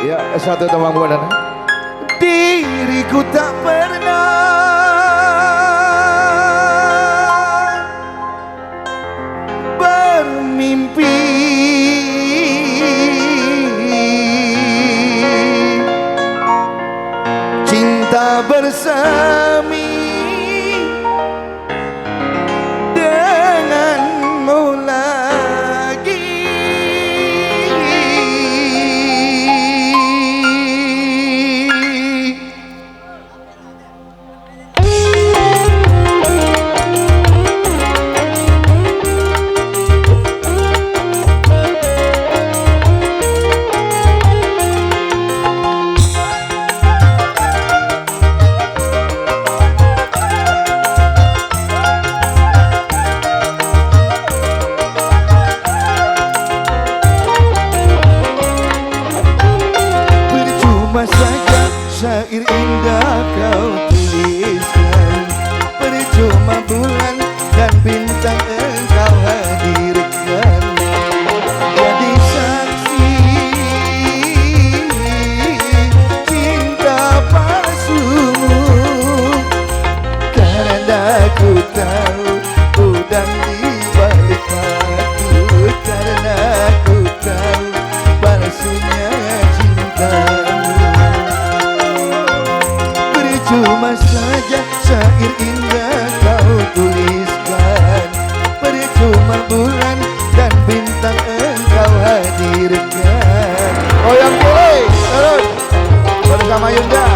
Ya, satu teman buatan. Diriku tak pernah bermimpi cinta bersemi denganmu lagi. Saja syair indah kau tuliskan, percuma bulan dan bintang engkau hadirkan jadi saksi cinta palsumu, karena ku tahu udang di balik batu, karena ku tahu palsunya cintamu. Cuma saja syair indah kau tuliskan, percuma bulan dan bintang engkau hadirkan. Oh yang boleh, terus bersama Yunda.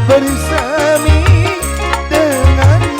Bersemi denganmu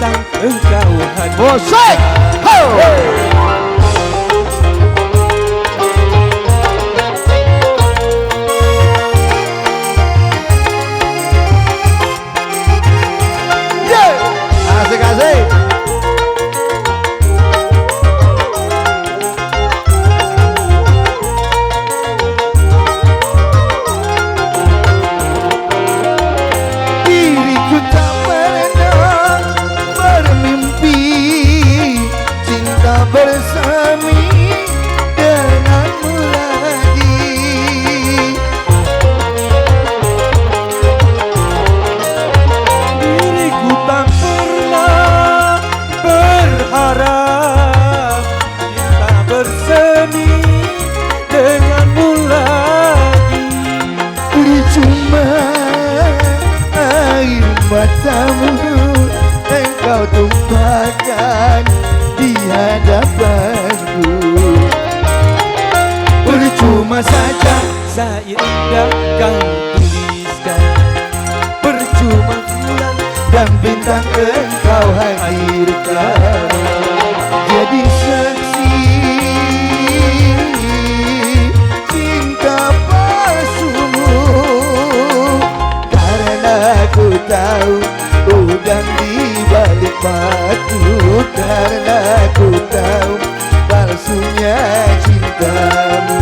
bintang engkau hadirkan. Musik. Ho. Yeah. Asik-asik. Diriku tak pernah bermimpi cinta bersemi denganmu lagi. Diriku tak pernah berharap cinta bersemi denganmu lagi. Percuma air matamu engkau tumpahkan di hadapanku. Percuma saja syair indah kau tuliskan. Percuma bulan dan bintang engkau hadirkan. Jadi saksi cinta palsumu, karena ku tahu udang di balik batu, karena ku tahu palsunya cintamu.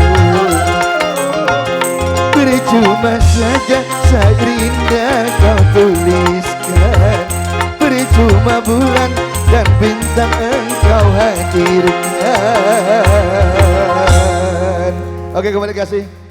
Percuma saja syair indah kau tuliskan. Percuma bulan dan bintang engkau hadirkan. Oke, kembali kasih.